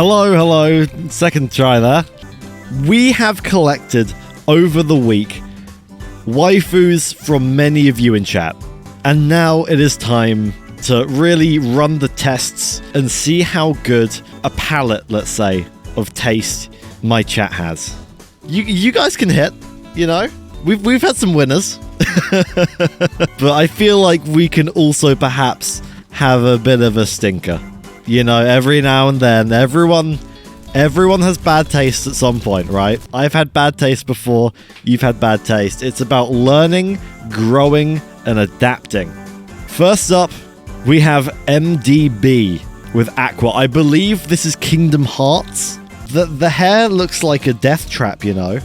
Hello, hello. Second try there. We have collected over the week waifus from many of you in chat. And now it is time to really run the tests and see how good a palette, let's say, of taste my chat has. You guys can hit, you know? We've had some winners. But I feel like we can also perhaps have a bit of a stinker. You know, every now and then, everyone has bad taste at some point, right? I've had bad taste before, you've had bad taste. It's about learning, growing, and adapting. First up, we have MDB with Aqua. I believe this is Kingdom Hearts. The hair looks like a death trap, you know?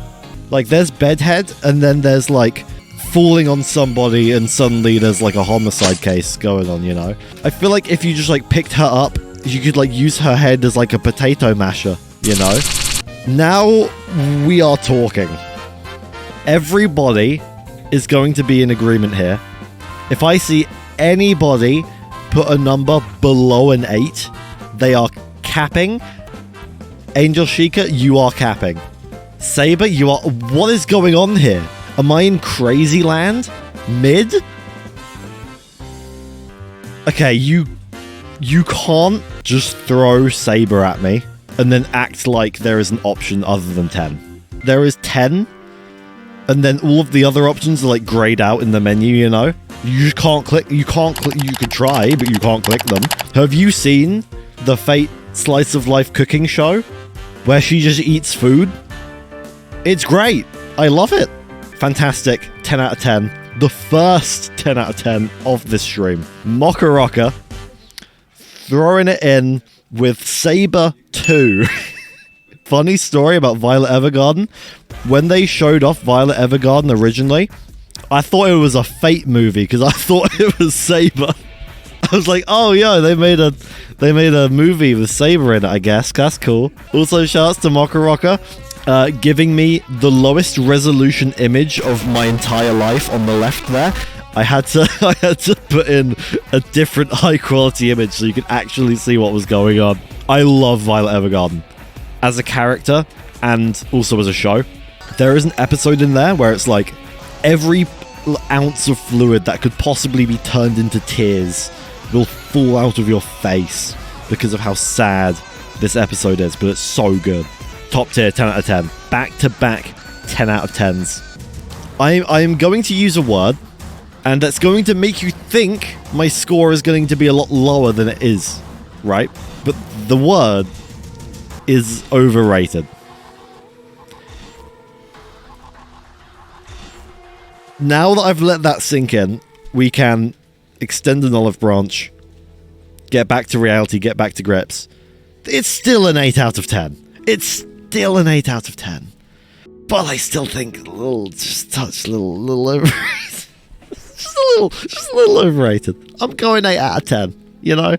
Like, there's Bedhead, and then there's, like, falling on somebody, and suddenly there's, like, a homicide case going on, you know? I feel like if you just, like, picked her up, you could, like, use her head as, like, a potato masher, you know? Now we are talking. Everybody is going to be in agreement here. If I see anybody put a number below an 8, they are capping. Angel Sheikah, you are capping. Saber, you are... What is going on here? Am I in crazy land? Mid? Okay, you can't just throw Saber at me and then act like there is an option other than 10. There is 10, and then all of the other options are like grayed out in the menu, you know? You just can't click, you could try, but you can't click them. Have you seen the Fate Slice of Life cooking show where she just eats food? It's great. I love it. Fantastic. 10 out of 10. The first 10 out of 10 of this stream. Mocha throwing it in with Saber 2. Funny story about Violet Evergarden. When they showed off Violet Evergarden originally, I thought it was a Fate movie because I thought it was Saber. I was like, oh yeah, they made a movie with Saber in it, I guess. That's cool. Also, shouts to Mocha giving me the lowest resolution image of my entire life on the left there. I had to put in a different high quality image so you could actually see what was going on. I love Violet Evergarden as a character and also as a show. There is an episode in there where it's like every ounce of fluid that could possibly be turned into tears will fall out of your face because of how sad this episode is, but it's so good. Top tier, 10 out of 10. Back to back 10 out of 10s. I am going to use a word, and that's going to make you think my score is going to be a lot lower than it is, right? But the word is overrated. Now that I've let that sink in, we can extend an olive branch, get back to reality, get back to grips. It's still an 8 out of 10. It's still an 8 out of 10. But I still think a little overrated. just a little overrated. I'm going 8 out of 10, you know?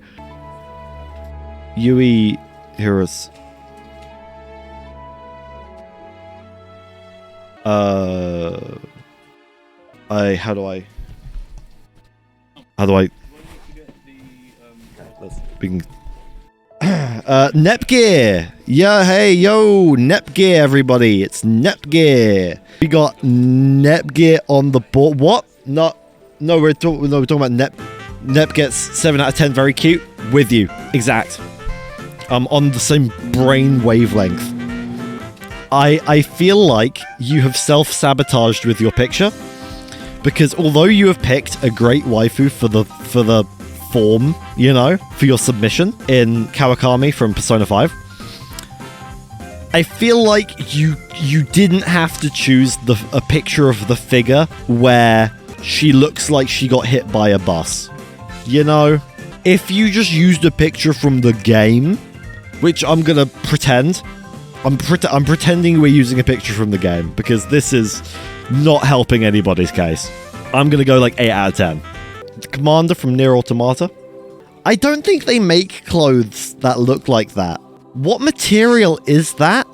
Yui Heroes. How do I Nepgear. Yeah, hey, yo, Nepgear, everybody. It's Nepgear. We got Nepgear on the board. What? No, we're talking about Nep gets 7 out of 10. Very cute. With you. Exact. On the same brain wavelength. I feel like you have self-sabotaged with your picture, because although you have picked a great waifu for the form, you know, for your submission in Kawakami from Persona 5, I feel like you didn't have to choose a picture of the figure where she looks like she got hit by a bus. You know, if you just used a picture from the game, which I'm gonna pretend, I'm pretending we're using a picture from the game, because this is not helping anybody's case. I'm gonna go like 8 out of 10. Commander from Nier Automata. I don't think they make clothes that look like that. What material is that?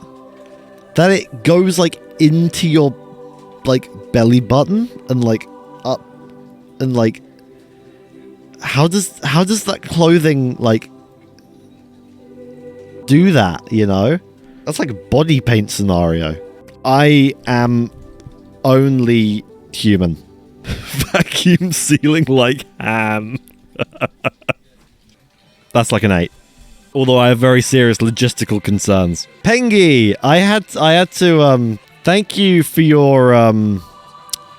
That it goes like into your like belly button and like up and like how does that clothing like do that, you know? That's like a body paint scenario. I am only human. Vacuum sealing like ham. That's like an 8. Although I have very serious logistical concerns. Pengi, I had to thank you for your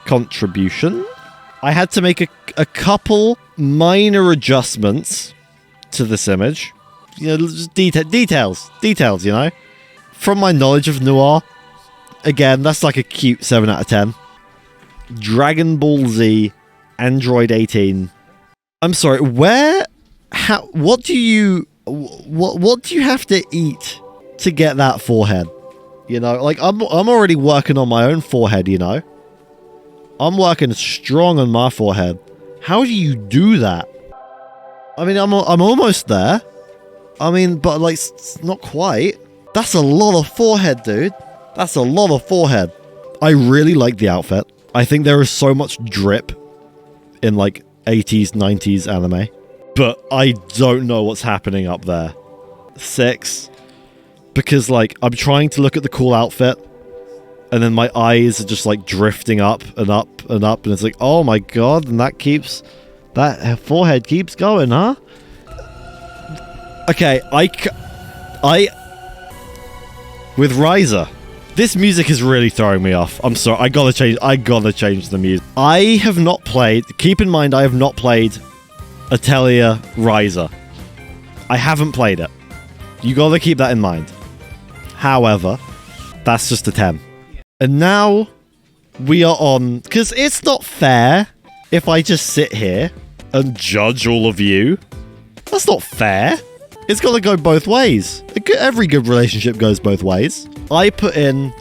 contribution. I had to make a couple minor adjustments to this image. You know, just details, you know? From my knowledge of noir, again, that's like a cute 7 out of 10. Dragon Ball Z, Android 18. I'm sorry, what do you have to eat to get that forehead? You know, like I'm already working on my own forehead, you know? I'm working strong on my forehead. How do you do that? I mean, I'm almost there. I mean, but like, not quite. That's a lot of forehead, dude. That's a lot of forehead. I really like the outfit. I think there is so much drip in like 80s, 90s anime. But I don't know what's happening up there. 6. Because like, I'm trying to look at the cool outfit. And then my eyes are just like drifting up and up and up. And it's like, oh my god. And that forehead keeps going, huh? Okay, with Riser, this music is really throwing me off. I'm sorry, I gotta change the music. I have not played, keep in mind I have not played Atelier Riser. I haven't played it. You gotta keep that in mind. However, that's just a 10. And now we are on, because it's not fair if I just sit here and judge all of you. That's not fair. It's got to go both ways. Every good relationship goes both ways. I put in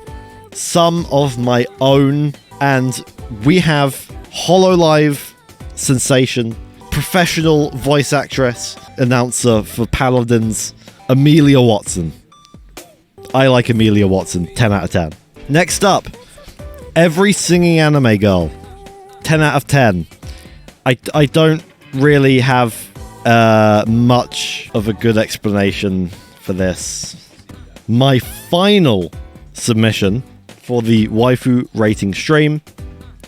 some of my own, and we have HoloLive sensation, professional voice actress, announcer for Paladins, Amelia Watson. I like Amelia Watson, 10 out of 10. Next up, every singing anime girl, 10 out of 10. I don't really have much of a good explanation for this. My final submission for the waifu rating stream,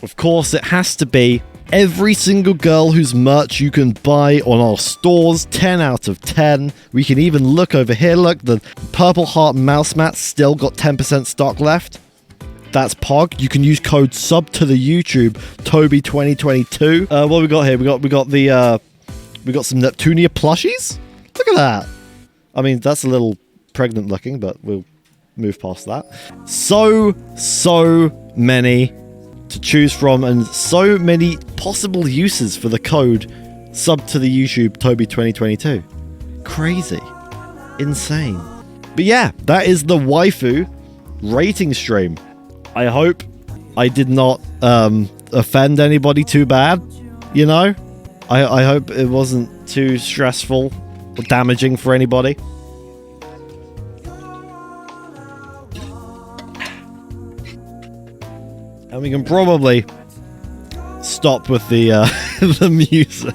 of course, it has to be every single girl whose merch you can buy on our stores, 10 out of 10. We can even look over here. Look, the Purple Heart mouse mat still got 10% stock left. That's Pog. You can use code sub to the YouTube Toby 2022. What we got here? We got some Neptunia plushies. Look at that. I mean, that's a little pregnant looking, but we'll move past that. So many to choose from, and so many possible uses for the code sub to the YouTube Toby 2022. Crazy. Insane. But yeah, that is the waifu rating stream. I hope I did not offend anybody too bad, you know? I hope it wasn't too stressful or damaging for anybody. And we can probably stop with the the music.